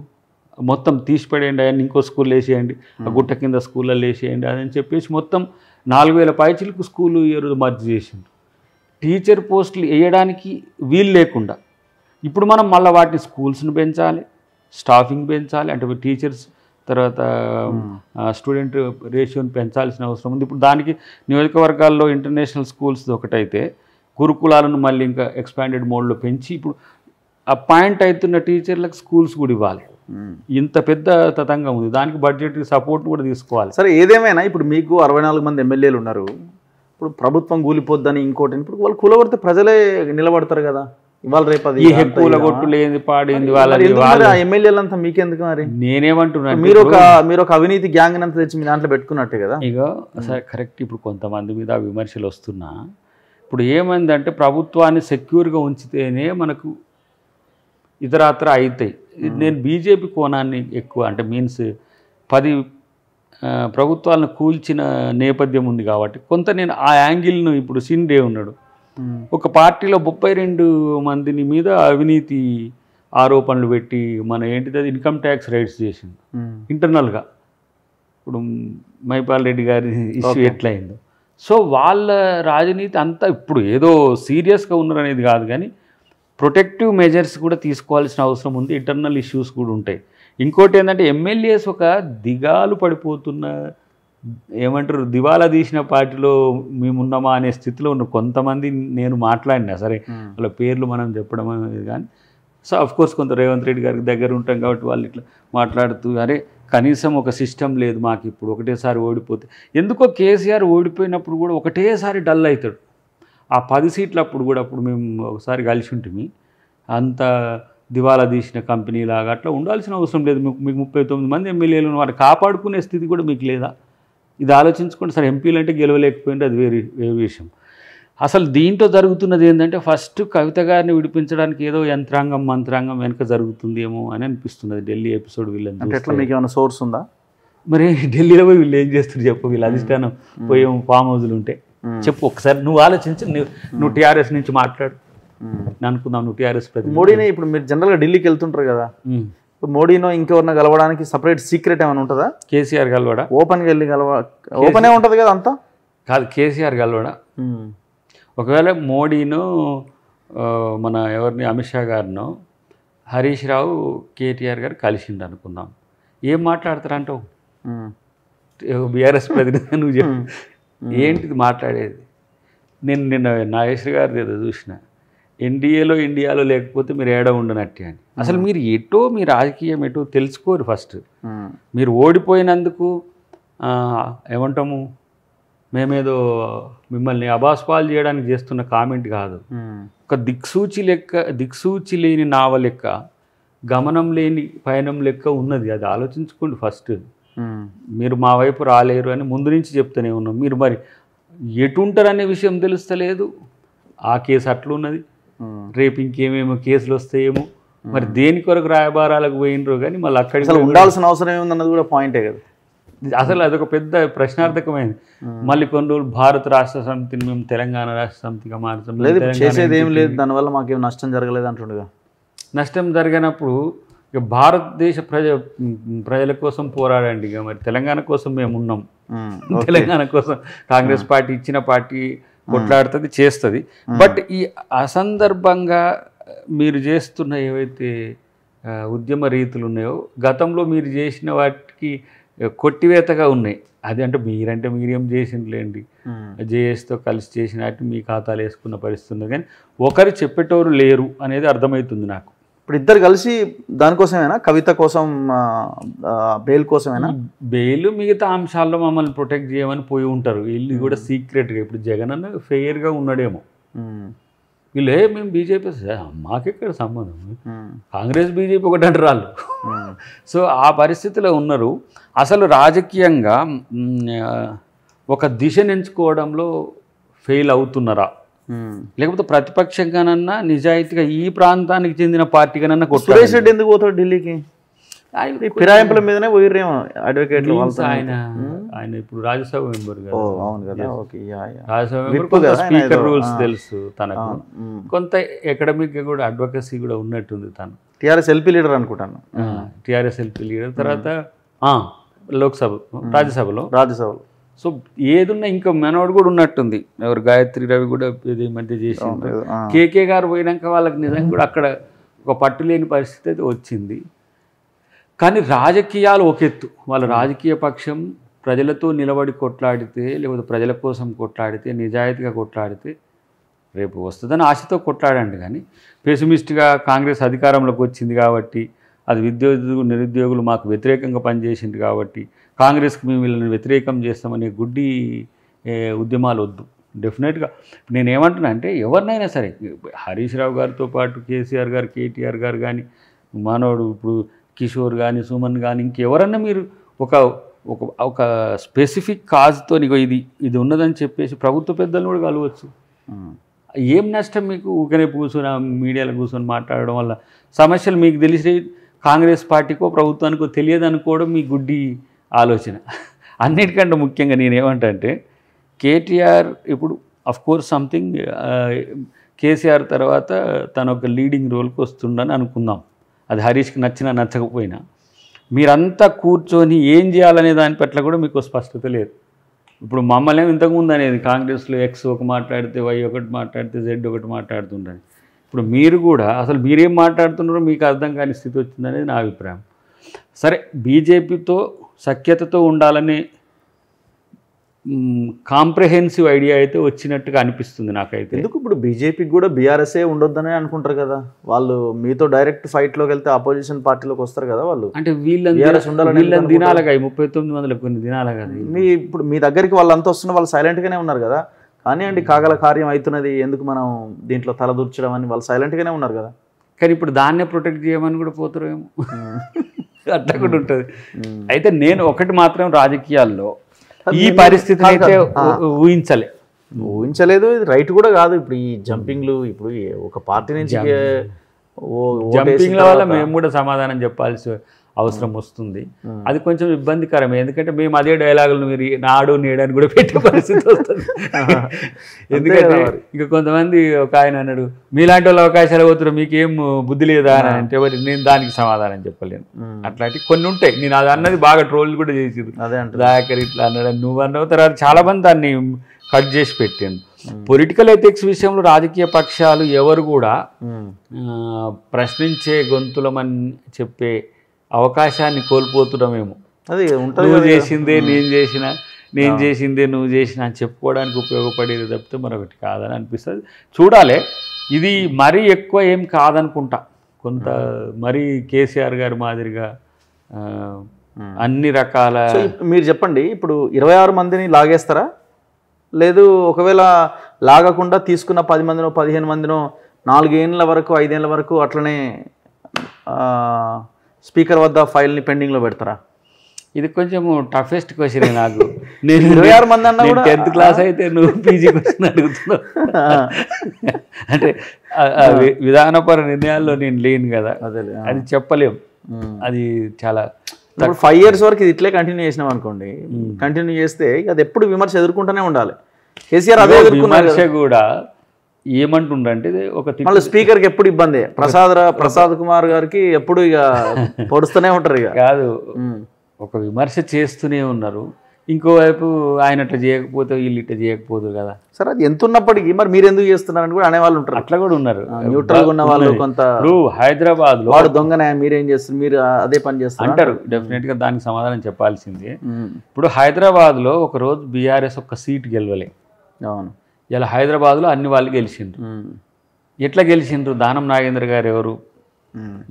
మొత్తం తీసిపడేయండి, ఆయన ఇంకో స్కూల్లో వేసేయండి, ఆ గుట్ట కింద స్కూళ్ళల్లో వేసేయండి అని చెప్పేసి మొత్తం 4,000 పైచిలకు స్కూలు ఈ రోజు మర్జ్ చేసిండ్రు. టీచర్ పోస్టులు వేయడానికి వీలు లేకుండా ఇప్పుడు మనం మళ్ళీ వాటిని స్కూల్స్ని పెంచాలి, స్టాఫింగ్ పెంచాలి, అంటే టీచర్స్ తర్వాత స్టూడెంట్ రేషియోని పెంచాల్సిన అవసరం ఉంది. ఇప్పుడు దానికి నియోజకవర్గాల్లో ఇంటర్నేషనల్ స్కూల్స్ ఒకటైతే గురుకులాలను మళ్ళీ ఇంకా ఎక్స్పాండెడ్ మోడ్లో పెంచి ఇప్పుడు అపాయింట్ అవుతున్న టీచర్లకు స్కూల్స్ కూడా ఇవ్వాలి. ఇంత పెద్ద తతంగం ఉంది, దానికి బడ్జెట్ సపోర్ట్ కూడా తీసుకోవాలి. సరే ఏదేమైనా ఇప్పుడు మీకు 64 మంది ఎమ్మెల్యేలు ఉన్నారు, ఇప్పుడు ప్రభుత్వం కూలిపోద్దని ఇంకోటి, ఇప్పుడు వాళ్ళు కూలగొడితే ప్రజలే నిలబడతారు కదా ఇవాళ రేపు. అది ఈ కూలగొట్టు లేని పాడేంది వాళ్ళ ఎమ్మెల్యేలంతా మీకెందుకు మరి? నేనేమంటున్నాను, మీరు ఒక అవినీతి గ్యాంగ్ అంతా తెచ్చి మీ దాంట్లో పెట్టుకున్నట్టే కదా. ఇక సరే కరెక్ట్. ఇప్పుడు కొంతమంది మీద విమర్శలు వస్తున్నా, ఇప్పుడు ఏమైందంటే ప్రభుత్వాన్ని సెక్యూర్గా ఉంచితేనే మనకు ఇతరాత్ర అవుతాయి. నేను బీజేపీ కోణాన్ని ఎక్కువ అంటే మీన్స్ 10 ప్రభుత్వాలను కూల్చిన నేపథ్యం ఉంది కాబట్టి కొంత నేను ఆ యాంగిల్ను, ఇప్పుడు సిండే ఉన్నాడు ఒక పార్టీలో 32 మందిని మీద అవినీతి ఆరోపణలు పెట్టి మన ఏంటిది అది ఇన్కమ్ ట్యాక్స్ రైట్స్ చేసింది ఇంటర్నల్గా. ఇప్పుడు మైపాల్ రెడ్డి గారి ఇష్యూ ఎట్లయిందో, సో వాళ్ళ రాజనీతి అంతా ఇప్పుడు ఏదో సీరియస్గా ఉన్నారనేది కాదు, కానీ ప్రొటెక్టివ్ మెజర్స్ కూడా తీసుకోవాల్సిన అవసరం ఉంది. ఇంటర్నల్ ఇష్యూస్ కూడా ఉంటాయి. ఇంకోటి ఏంటంటే ఎమ్మెల్యేస్ ఒక దిగాలు పడిపోతున్న, ఏమంటారు, దివాలా తీసిన పార్టీలో మేమున్నామా అనే స్థితిలో ఉన్న కొంతమంది నేను మాట్లాడినా, సరే వాళ్ళ పేర్లు మనం చెప్పడం అనేది కానీ, సో అఫ్కోర్స్ కొంత రేవంత్ రెడ్డి గారికి దగ్గర ఉంటాం కాబట్టి వాళ్ళు ఇట్లా మాట్లాడుతూ, అరే కనీసం ఒక సిస్టమ్ లేదు మాకు, ఇప్పుడు ఒకటేసారి ఓడిపోతే ఎందుకో కేసీఆర్ ఓడిపోయినప్పుడు కూడా ఒకటేసారి డల్ అవుతాడు. ఆ 10 సీట్లు అప్పుడు కూడా, అప్పుడు మేము ఒకసారి కలిసి ఉంటుంది, అంత దివాలా తీసిన కంపెనీ లాగా అట్లా ఉండాల్సిన అవసరం లేదు. మీకు 39 మంది ఎమ్మెల్యేలను వారు కాపాడుకునే స్థితి కూడా మీకు లేదా? ఇది ఆలోచించుకోండి. సరే ఎంపీలు అంటే గెలవలేకపోయింది, అది వేరే విషయం. అసలు దీంట్లో జరుగుతున్నది ఏంటంటే ఫస్ట్ కవిత గారిని విడిపించడానికి ఏదో యంత్రాంగం మంత్రాంగం వెనక జరుగుతుందేమో అని అనిపిస్తున్నది. ఢిల్లీ ఎపిసోడ్ వీళ్ళని ఎట్లా, మీకు ఏమైనా సోర్స్ ఉందా? మరి ఢిల్లీలో పోయి వీళ్ళు ఏం చేస్తారు చెప్పు, వీళ్ళు అధిష్టానం పోయి ఫామ్ హౌస్లు ఉంటే చెప్పు ఒకసారి, నువ్వు ఆలోచించి, నువ్వు టీఆర్ఎస్ నుంచి మాట్లాడు అనుకుందాం, నువ్వు టీఆర్ఎస్ ప్రతి మోడీని ఇప్పుడు మీరు జనరల్గా ఢిల్లీకి వెళ్తుంటారు కదా, మోడీనో ఇంకెవరినో కలవడానికి సపరేట్ సీక్రెట్ ఏమైనా ఉంటుందా? కేసీఆర్ కలవడా? ఓపెన్గా వెళ్ళి ఓపెనే ఉంటుంది కదా అంతా? కాదు, కేసీఆర్ కలవడా? ఒకవేళ మోడీను మన ఎవరిని అమిత్ షా గారినో హరీష్ రావు కేటీఆర్ గారు కలిసిండు అనుకుందాం, ఏం మాట్లాడతారంటావు? బీఆర్ఎస్ ప్రతినిధి నువ్వు చెప్పు, ఏంటిది మాట్లాడేది? నేను నిన్న నాగేశ్వర గారిది ఏదో చూసిన, ఇండియాలో లేకపోతే మీరు ఏడ ఉండనట్టే అని. అసలు మీరు ఎటో, మీ రాజకీయం ఎటో తెలుసుకోరు ఫస్ట్. మీరు ఓడిపోయినందుకు ఏమంటాము, మేమేదో మిమ్మల్ని అబాస్పాలు చేయడానికి చేస్తున్న కామెంట్ కాదు, ఒక దిక్సూచి లేని నావ లెక్క, గమనం లేని పయనం లెక్క ఉన్నది. అది ఆలోచించుకోండి ఫస్ట్. మీరు మా వైపు రాలేరు అని ముందు నుంచి చెప్తూనే ఉన్నాం. మీరు మరి ఎటుంటారనే విషయం తెలుస్తలేదు. ఆ కేసు అట్లున్నది, రేపు ఇంకేమేమో కేసులు వస్తాయేమో, మరి దేని కొరకు రాయబారాలకు పోయినరో కానీ మళ్ళీ అక్కడికి ఉండాల్సిన అవసరం ఏముందన్నది కూడా పాయింటే కదా. అసలు అదొక పెద్ద ప్రశ్నార్థకమైంది. మళ్ళీ కొన్ని రోజులు భారత రాష్ట్ర సమితిని మేము తెలంగాణ రాష్ట్ర సమితిగా మార్చాం, చేసేది ఏం లేదు, దానివల్ల మాకేం నష్టం జరగలేదు అంటుండగా. నష్టం జరిగినప్పుడు ఇక భారతదేశ ప్రజల కోసం పోరాడండి. ఇక మరి తెలంగాణ కోసం మేము ఉన్నాం, తెలంగాణ కోసం కాంగ్రెస్ పార్టీ ఇచ్చిన పార్టీ కొట్లాడుతుంది, చేస్తుంది. బట్ ఈ అసందర్భంగా మీరు చేస్తున్న ఏవైతే ఉద్యమ రీతులు ఉన్నాయో గతంలో మీరు చేసిన వాటికి కొట్టివేతగా ఉన్నాయి. అది అంటే మీరేం చేసిండ్లేండి, జేఎస్తో కలిసి చేసిన వాటిని మీ ఖాతాలు వేసుకున్న పరిస్థితి ఉంది, కానీ ఒకరు చెప్పేటోరు లేరు అనేది అర్థమవుతుంది నాకు. ఇప్పుడు ఇద్దరు కలిసి దానికోసమేనా, కవిత కోసం బెయిల్ కోసమేనా? బెయిల్ మిగతా అంశాల్లో మమ్మల్ని ప్రొటెక్ట్ చేయమని పోయి ఉంటారు. వీళ్ళు కూడా సీక్రెట్గా, ఇప్పుడు జగన్ అన్న ఫెయిర్గా ఉన్నాడేమో, వీళ్ళే మేము బీజేపీ, మాకెక్కడ సంబంధం, కాంగ్రెస్ బీజేపీ ఒకటి అంటారు వాళ్ళు. సో ఆ పరిస్థితిలో ఉన్నారు. అసలు రాజకీయంగా ఒక దిశను ఎంచుకోవడంలో ఫెయిల్ అవుతున్నారా, లేకపోతే ప్రతిపక్షంగానన్నా నిజాయితీగా ఈ ప్రాంతానికి చెందిన పార్టీగానన్నా సురేష్ రెడ్డి ఎందుకు పోతాడు ఢిల్లీకి? ఫిరాయింపుల మీదనే పోయిర్రేమో అడ్వకేట్లు. ఆయన ఇప్పుడు రాజ్యసభ మెంబర్ కదా, రాజ్యసభ మెంబర్, స్పీకర్ రూల్స్ తెలుసు తనకు, కొంత అకాడమిక్ కూడా అడ్వకసీ కూడా ఉన్నట్టుంది. తను టీఆర్ఎస్ ఎల్పీ లీడర్ అనుకుంటాను, టీఆర్ఎస్ ఎల్పీ లీడర్. తర్వాత లోక్సభ, రాజ్యసభలో. సో ఏదున్నా ఇంకా మనోడు కూడా ఉన్నట్టుంది, ఎవరు గాయత్రి రవి కూడా ఇది మధ్య చేసింది. కేకే గారు పోయినాక వాళ్ళకి నిజంగా కూడా అక్కడ ఒక పట్టు లేని పరిస్థితి అయితే వచ్చింది. కానీ రాజకీయాలు ఒక ఎత్తు, వాళ్ళ రాజకీయ పక్షం ప్రజలతో నిలబడి కొట్లాడితే, లేకపోతే ప్రజల కోసం కొట్లాడితే, నిజాయితీగా కొట్లాడితే రేపు వస్తుందని ఆశతో కొట్లాడండి. కానీ పెసిమిస్ట్గా కాంగ్రెస్ అధికారంలోకి వచ్చింది కాబట్టి అది నిరుద్యోగులు మాకు వ్యతిరేకంగా పనిచేసింది కాబట్టి కాంగ్రెస్కి మేము వీళ్ళని వ్యతిరేకం చేస్తామనే గుడ్డి ఉద్యమాలు వద్దు. డెఫినెట్గా నేను ఏమంటున్నా అంటే ఎవరినైనా సరే హరీష్ రావు గారితో పాటు కేసీఆర్ గారు, కేటీఆర్ గారు కానీ, మనోడు ఇప్పుడు కిషోర్ కానీ, సుమన్ కానీ, ఇంకెవరన్నా మీరు ఒక ఒక ఒక స్పెసిఫిక్ కాజ్తో ఇది ఉన్నదని చెప్పేసి ప్రభుత్వ పెద్దలను కూడా కలవచ్చు. ఏం నష్టం మీకు? ఊకనే కూర్చొని మీడియాలో కూర్చొని మాట్లాడడం వల్ల సమస్యలు మీకు తెలిసి కాంగ్రెస్ పార్టీకో ప్రభుత్వానికో తెలియదు అనుకోవడం మీ గుడ్డి ఆలోచన. అన్నిటికంటే ముఖ్యంగా నేనేమంటా అంటే కేటీఆర్ ఇప్పుడు అఫ్కోర్స్ సంథింగ్ కేసీఆర్ తర్వాత తను ఒక లీడింగ్ రోల్కి వస్తుండని అనుకుందాం. అది హరీష్కి నచ్చినా నచ్చకపోయినా మీరంతా కూర్చొని ఏం చేయాలనే దాని పట్ల కూడా మీకు స్పష్టత లేదు. ఇప్పుడు మమ్మల్ని ఇంతకుముందు అనేది కాంగ్రెస్లో ఎక్స్ ఒక మాట్లాడితే వై ఒకటి మాట్లాడితే జెడ్ ఒకటి మాట్లాడుతుండని. ఇప్పుడు మీరు కూడా అసలు మీరేం మాట్లాడుతున్నారో మీకు అర్థం కాని స్థితి వచ్చిందనేది నా అభిప్రాయం. సరే, బీజేపీతో సఖ్యతతో ఉండాలనే కాంప్రహెన్సివ్ ఐడియా అయితే వచ్చినట్టుగా అనిపిస్తుంది నాకైతే. ఎందుకు ఇప్పుడు బీజేపీకి కూడా బీఆర్ఎస్ఏ ఉండొద్దనే అనుకుంటారు కదా వాళ్ళు. మీతో డైరెక్ట్ ఫైట్లోకి వెళ్తే ఆపోజిషన్ పార్టీలోకి వస్తారు కదా వాళ్ళు. అంటే వీళ్ళని దినాలుగా 39 మందిలో కొన్ని దినాలు కదా. ఇప్పుడు మీ దగ్గరికి వాళ్ళంతా వస్తున్న వాళ్ళు సైలెంట్గానే ఉన్నారు కదా. కానీ అండి కాగల కార్యం అవుతున్నది, ఎందుకు మనం దీంట్లో తలదూర్చడం అని వాళ్ళు సైలెంట్గానే ఉన్నారు కదా. కానీ ఇప్పుడు దాన్నే ప్రొటెక్ట్ చేయమని కూడా పోతారేమో, అట్లా కూడా ఉంటుంది. అయితే నేను ఒకటి మాత్రం రాజకీయాల్లో ఈ పరిస్థితి అయితే ఊహించలేదు. ఇది రైట్ కూడా కాదు. ఇప్పుడు ఈ జంపింగ్లు, ఇప్పుడు ఒక పార్టీ నుంచి జంపింగ్ల వల్ల మేము కూడా సమాధానం చెప్పాల్సి అవసరం వస్తుంది. అది కొంచెం ఇబ్బందికరమే. ఎందుకంటే మేము అదే డైలాగులు మీరు నాడు నేడని కూడా పెట్టే పరిస్థితి వస్తుంది. ఎందుకంటే ఇక కొంతమంది ఒక ఆయన అన్నాడు మీలాంటి వాళ్ళు అవకాశాలు పోతున్నారు మీకేం బుద్ధి లేదా అని అంటే నేను దానికి సమాధానం చెప్పలేను. అట్లాంటివి కొన్ని ఉంటాయి. నేను అది అన్నది బాగా ట్రోల్ కూడా చేసేది. దాకర్ ఇట్లా అన్నాడు, నువ్వు అన్న తర్వాత చాలా మంది దాన్ని కట్ చేసి పెట్టాను. పొలిటికల్ ఎథిక్స్ విషయంలో రాజకీయ పక్షాలు ఎవరు కూడా ప్రశ్నించే గొంతులమని చెప్పే అవకాశాన్ని కోల్పోతున్నామేమో. అది నువ్వు చేసిందే నేను చేసిన, నేను చేసిందే నువ్వు చేసిన అని చెప్పుకోవడానికి ఉపయోగపడేది తప్పితే మరొకటి కాదని అనిపిస్తుంది. చూడాలి. ఇది మరీ ఎక్కువ ఏం కాదనుకుంటా. కొంత మరీ కేసీఆర్ గారి మాదిరిగా అన్ని రకాల. మీరు చెప్పండి, ఇప్పుడు 26 మందిని లాగేస్తారా? లేదు ఒకవేళ లాగకుండా తీసుకున్న 10 మందినో 15 మందినో 4 ఏళ్ళ వరకు 5 ఏళ్ళ వరకు అట్లనే స్పీకర్ వద్ద ఫైల్ని పెండింగ్లో పెడతారా? ఇది కొంచెం టఫెస్ట్ క్వశ్చన్ నాకు. నేను 26 మంది అన్నా కూడా 10th క్లాస్ అయితే నువ్వు పీజీ క్వశ్చన్ అడుగుతున్నావు. అంటే విధానపర నిర్ణయాల్లో నేను లేను కదా, అది చెప్పలేము. అది చాలా 5 years వరకు ఇది ఇట్లే కంటిన్యూ చేసినాం అనుకోండి. కంటిన్యూ చేస్తే అది ఎప్పుడు విమర్శ ఎదుర్కొంటూనే ఉండాలి. కేసీఆర్ అదే విమర్శ కూడా ఏమంటుండంటే ఒక స్పీకర్కి ఎప్పుడు ఇబ్బంది. ప్రసాద్ కుమార్ గారికి ఎప్పుడు ఇక పొడుస్తూనే ఉంటారు. ఇక కాదు, ఒక విమర్శ చేస్తూనే ఉన్నారు. ఇంకోవైపు ఆయన అట్లా చేయకపోతే వీళ్ళు ఇట్లా చేయకపోతారు కదా. సరే, అది ఎంత ఉన్నప్పటికీ మరి మీరు ఎందుకు చేస్తున్నారని కూడా అనేవాళ్ళు ఉంటారు. అట్లా కూడా ఉన్నారు. న్యూట్రల్గా ఉన్న వాళ్ళు కొంత హైదరాబాద్లో వాడు దొంగనే మీరేం చేస్తారు, మీరు అదే పని చేస్తారు అంటారు. డెఫినెట్గా దానికి సమాధానం చెప్పాల్సిందే. ఇప్పుడు హైదరాబాద్లో ఒకరోజు బీఆర్ఎస్ ఒక్క సీట్ గెలవలే. అవును. ఇలా హైదరాబాద్లో అన్ని వాళ్ళు గెలిచిండ్రు. ఎట్లా గెలిచిండ్రు? దానం నాగేంద్ర గారు ఎవరు,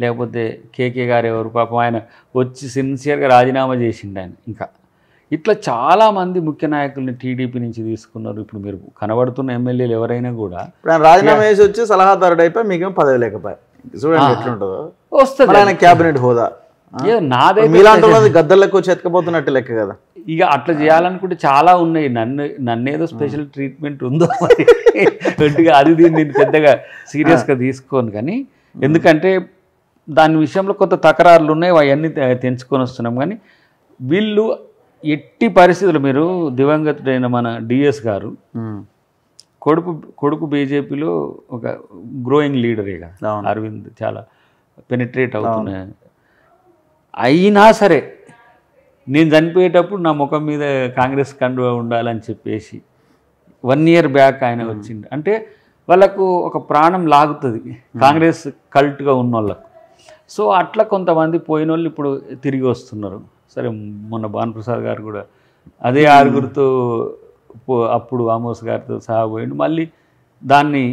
లేకపోతే కేకే గారు ఎవరు? పాపం ఆయన వచ్చి సిన్సియర్గా రాజీనామా చేసిండు ఆయన. ఇంకా ఇట్లా చాలామంది ముఖ్య నాయకుల్ని టీడీపీ నుంచి తీసుకున్నారు. ఇప్పుడు మీరు కనబడుతున్న ఎమ్మెల్యేలు ఎవరైనా కూడా రాజీనామా చేసి వచ్చి సలహాదారుడు అయిపోయి మీకేమో పదవి లేకపోయి చూడండి ఎట్లుంటుందో. వస్తుంది ఆయన క్యాబినెట్ హోదా. మీలాంటి గద్దర్లకు వచ్చి ఎత్తుకపోతున్నట్టు లెక్క కదా. ఇక అట్లా చేయాలనుకుంటే చాలా ఉన్నాయి. నన్నేదో స్పెషల్ ట్రీట్మెంట్ ఉందో మరి అది దీన్ని నేను పెద్దగా సీరియస్గా తీసుకోను. కానీ ఎందుకంటే దాని విషయంలో కొంత తకరారులు ఉన్నాయి, అవన్నీ తెంచుకొని వస్తున్నాం. కానీ వీళ్ళు ఎట్టి పరిస్థితులు, మీరు దివంగతుడైన మన డిఎస్ గారు కొడుకు బీజేపీలో ఒక గ్రోయింగ్ లీడరే కదా. అరవింద్ చాలా పెనిట్రేట్ అవుతున్నాయి. అయినా సరే నేను చనిపోయేటప్పుడు నా ముఖం మీద కాంగ్రెస్ కండువా ఉండాలని చెప్పేసి 1 year బ్యాక్ ఆయన వచ్చింది. అంటే వాళ్ళకు ఒక ప్రాణం లాగుతుంది కాంగ్రెస్ కల్ట్గా ఉన్న వాళ్ళకు. సో అట్లా కొంతమంది పోయిన వాళ్ళు ఇప్పుడు తిరిగి వస్తున్నారు. సరే, మొన్న భానుప్రసాద్ గారు కూడా అదే 6గురితో అప్పుడు ఆమోస్ గారితో సహా పోయిండు. మళ్ళీ దాన్ని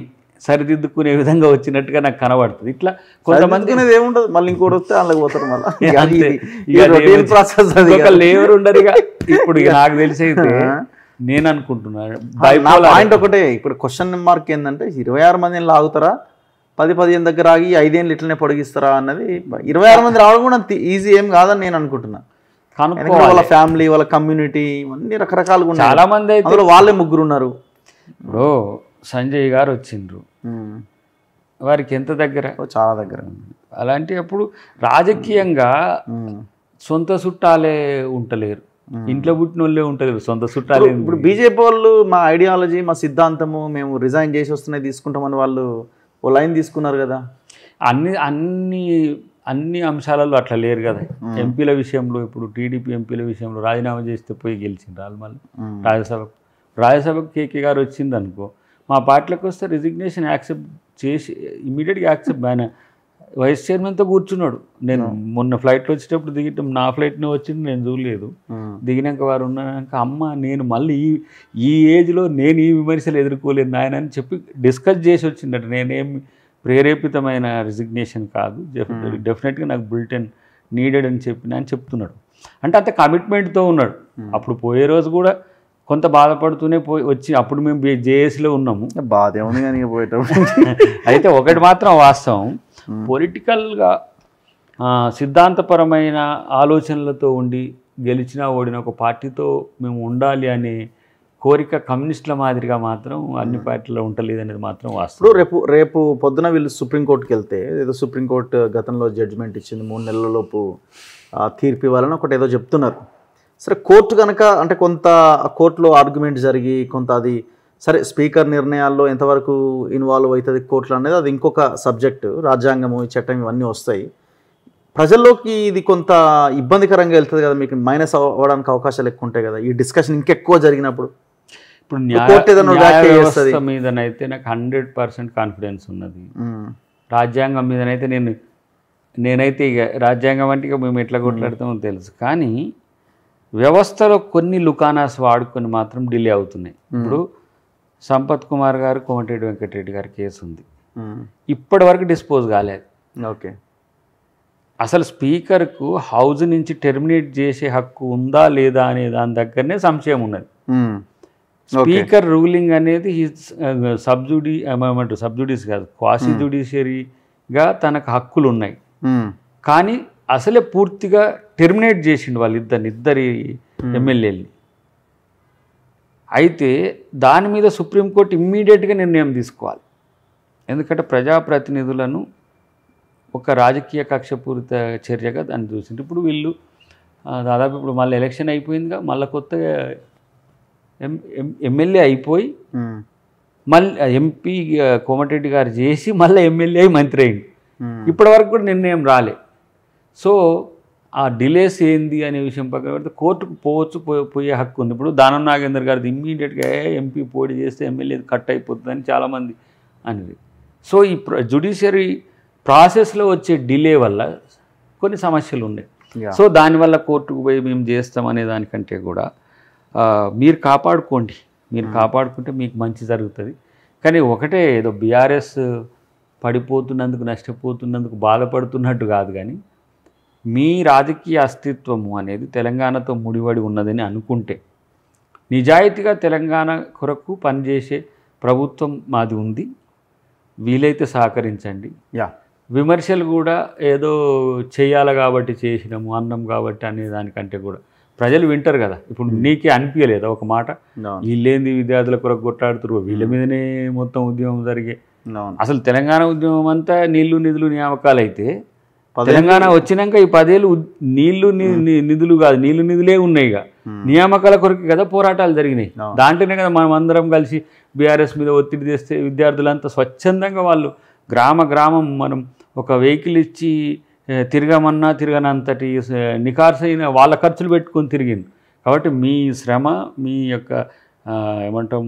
సరిదిద్దుకునే విధంగా వచ్చినట్టుగా నాకు కనబడుతుంది. ఇట్లా కొంతమంది ఏముండదు, మళ్ళీ ఇంకోటి వస్తే వాళ్ళకి పోతారు ప్రాసెస్ లేవరు ఉండరు. ఇప్పుడు నాకు తెలిసి అయితే నేను అనుకుంటున్నాను పాయింట్ ఒకటే, ఇప్పుడు క్వశ్చన్ మార్క్ ఏంటంటే 26 మందిని లాగుతారా 10-15 దగ్గర ఆగి 5 ఏళ్ళు ఇట్లనే పొడిగిస్తారా అన్నది. 26 మంది రావడం కూడా ఈజీ ఏం కాదని నేను అనుకుంటున్నా. వాళ్ళ ఫ్యామిలీ, వాళ్ళ కమ్యూనిటీ అన్ని రకరకాలుగా ఉన్నాయి. చాలా మంది అయితే వాళ్ళే 3 ఉన్నారు. ఇప్పుడు సంజయ్ గారు వచ్చిండ్రు, వారికి ఎంత దగ్గర? చాలా దగ్గర. అలాంటి అప్పుడు రాజకీయంగా సొంత చుట్టాలే ఉంటలేరు, ఇంట్లో పుట్టిన వాళ్ళే ఉంటలేరు, సొంత చుట్టాలే. ఇప్పుడు బీజేపీ వాళ్ళు మా ఐడియాలజీ, మా సిద్ధాంతము, మేము రిజైన్ చేసి వస్తున్నాయి తీసుకుంటామని వాళ్ళు ఓ లైన్ తీసుకున్నారు కదా. అన్ని అంశాలలో అట్లా లేరు కదా. ఎంపీల విషయంలో ఇప్పుడు టీడీపీ ఎంపీల విషయంలో రాజీనామా చేస్తే పోయి గెలిచిండ్రు వాళ్ళు. మళ్ళీ రాజ్యసభకు కేకే గారు వచ్చింది అనుకో, మా పార్టీలోకి వస్తే రిజిగ్నేషన్ యాక్సెప్ట్ చేసి ఇమీడియట్గా యాక్సెప్ట్ ఆయన వైస్ చైర్మన్తో కూర్చున్నాడు. నేను మొన్న ఫ్లైట్లో వచ్చేటప్పుడు దిగటం నా ఫ్లైట్నే వచ్చింది, నేను చూడలేదు. దిగినాక వారు ఉన్నాక అమ్మ నేను మళ్ళీ ఈ ఏజ్లో నేను ఈ విమర్శలు ఎదుర్కోలేదు నాయన అని చెప్పి డిస్కస్ చేసి వచ్చిందట. నేనేమి ప్రేరేపితమైన రిజిగ్నేషన్ కాదు, డెఫినెట్గా నాకు బులెటిన్ నీడెడ్ అని చెప్తున్నాడు. అంటే అంత కమిట్మెంట్తో ఉన్నాడు. అప్పుడు పోయే రోజు కూడా కొంత బాధపడుతూనే వచ్చి, అప్పుడు మేము జేఏసీలో ఉన్నాము. బాధ ఏముంది కానీ పోయేటప్పుడు. అయితే ఒకటి మాత్రం వాస్తవం, పొలిటికల్గా సిద్ధాంతపరమైన ఆలోచనలతో ఉండి గెలిచినా ఓడిన ఒక పార్టీతో మేము ఉండాలి అనే కోరిక కమ్యూనిస్టుల మాదిరిగా మాత్రం అన్ని పార్టీలో ఉండలేదు అనేది మాత్రం వాస్తవం. రేపు పొద్దున వీళ్ళు సుప్రీంకోర్టుకి వెళ్తే, ఏదో సుప్రీంకోర్టు గతంలో జడ్జిమెంట్ ఇచ్చింది 3 నెలలలోపు తీర్పు ఇవ్వాలని ఒకటి ఏదో చెప్తున్నారు. సరే కోర్టు కనుక అంటే కొంత కోర్టులో ఆర్గ్యుమెంట్ జరిగి కొంత అది సరే స్పీకర్ నిర్ణయాల్లో ఎంతవరకు ఇన్వాల్వ్ అవుతుంది కోర్టులు అనేది అది ఇంకొక సబ్జెక్టు. రాజ్యాంగము, చట్టం ఇవన్నీ వస్తాయి. ప్రజల్లోకి ఇది కొంత ఇబ్బందికరంగా వెళ్తుంది కదా, మీకు మైనస్ అవ్వడానికి అవకాశాలు ఎక్కువ ఉంటాయి కదా ఈ డిస్కషన్ ఇంకెక్కువ జరిగినప్పుడు. ఇప్పుడు న్యాయ వ్యవస్థ మీదనైతే నాకు 100% కాన్ఫిడెన్స్ ఉన్నది. రాజ్యాంగం మీదనైతే నేనైతే ఇక రాజ్యాంగం అంటే ఇక మేము ఎట్లా కొట్లాడతామో తెలుసు, కానీ వ్యవస్థలో కొన్ని లుకానాస్ వాడుకొని మాత్రం డిలే అవుతున్నాయి. ఇప్పుడు సంపత్ కుమార్ గారు, కోమటిరెడ్డి వెంకటరెడ్డి గారి కేసు ఉంది, ఇప్పటి వరకు డిస్పోజ్ కాలేదు. ఓకే, అసలు స్పీకర్కు హౌస్ నుంచి టెర్మినేట్ చేసే హక్కు ఉందా లేదా అనే దాని దగ్గరనే సంశయం ఉన్నది. స్పీకర్ రూలింగ్ అనేది సబ్జుడిస్ కాదు, క్వాసీ జ్యుడిషియరీగా తనకు హక్కులు ఉన్నాయి, కానీ అసలే పూర్తిగా టెర్మినేట్ చేసిండు ఇద్దరి ఎమ్మెల్యేలని. అయితే దాని మీద సుప్రీంకోర్టు ఇమ్మీడియట్గా నిర్ణయం తీసుకోవాలి. ఎందుకంటే ప్రజాప్రతినిధులను ఒక రాజకీయ కక్షపూరిత చర్యగా దాన్ని చూసింది. ఇప్పుడు వీళ్ళు దాదాపు ఇప్పుడు మళ్ళీ ఎలక్షన్ అయిపోయిందిగా, మళ్ళీ కొత్తగా ఎమ్మెల్యే అయిపోయి మళ్ళీ ఎంపీ కోమటిరెడ్డి గారు చేసి మళ్ళీ ఎమ్మెల్యే అయి మంత్రి అయింది. ఇప్పటి వరకు కూడా నిర్ణయం రాలే. సో ఆ డిలేస్ ఏంది అనే విషయం పక్కన పెడితే కోర్టుకు పోయే హక్కు ఉంది. ఇప్పుడు దానం నాగేందర్ గారిది ఇమ్మీడియట్గా ఎంపీ పోటీ చేస్తే ఎమ్మెల్యే కట్ అయిపోతుందని చాలామంది అనేది. సో ఈ జ్యుడిషియరీ ప్రాసెస్లో వచ్చే డిలే వల్ల కొన్ని సమస్యలు ఉన్నాయి. సో దానివల్ల కోర్టుకు పోయి మేము చేస్తామనే దానికంటే కూడా మీరు కాపాడుకోండి, మీరు కాపాడుకుంటే మీకు మంచి జరుగుతుంది. కానీ ఒకటే ఏదో బీఆర్ఎస్ పడిపోతున్నందుకు నష్టపోతున్నందుకు బాధపడుతున్నట్టు కాదు, కానీ మీ రాజకీయ అస్తిత్వము అనేది తెలంగాణతో ముడిపడి ఉన్నదని అనుకుంటే, నిజాయితీగా తెలంగాణ కొరకు పనిచేసే ప్రభుత్వం మాది ఉంది, వీలైతే సహకరించండి. విమర్శలు కూడా ఏదో చేయాలి కాబట్టి చేసినాము, అన్నం కాబట్టి అనే దానికంటే కూడా ప్రజలు వింటారు కదా. ఇప్పుడు నీకే అనిపించలేదా ఒక మాట, వీళ్ళేంది విద్యార్థుల కొరకు కొట్లాడుతున్నారు, వీళ్ళ మీదనే మొత్తం ఉద్యమం జరిగే. అసలు తెలంగాణ ఉద్యమం అంతా నీళ్లు నిధులు నియామకాలు అయితే, తెలంగాణ వచ్చినాక ఈ 10 ఏళ్ళు నీళ్లు నిధులు కాదు, నీళ్లు నిధులే ఉన్నాయి. నియామకాల కొరకు కదా పోరాటాలు జరిగినాయి. దాంట్లోనే కదా మనం అందరం కలిసి బీఆర్ఎస్ మీద ఒత్తిడి తెస్తే విద్యార్థులంతా స్వచ్ఛందంగా వాళ్ళు గ్రామం మనం ఒక వెహికల్ ఇచ్చి తిరగమన్నా తిరగనంతటి నికార్సైన వాళ్ళ ఖర్చులు పెట్టుకొని తిరిగింది. కాబట్టి మీ శ్రమ, మీ యొక్క ఏమంటాం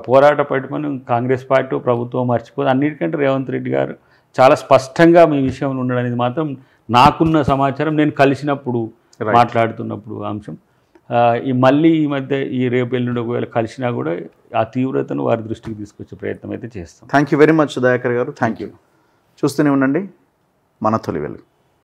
పోరాట పట్టుకొని కాంగ్రెస్ పార్టీ ప్రభుత్వం మర్చిపోదు. అన్నిటికంటే రేవంత్ రెడ్డి గారు చాలా స్పష్టంగా మీ విషయంలో ఉండడం అనేది మాత్రం నాకున్న సమాచారం, నేను కలిసినప్పుడు మాట్లాడుతున్నప్పుడు అంశం. ఈ మళ్ళీ ఈ మధ్య ఈ రేపు ఎల్లుండి ఒకవేళ కలిసినా కూడా ఆ తీవ్రతను వారి దృష్టికి తీసుకొచ్చే ప్రయత్నం అయితే చేస్తాం. Thank you very much Dayakar garu. Thank you. చూస్తూనే ఉండండి మన తొలి వెలుగు.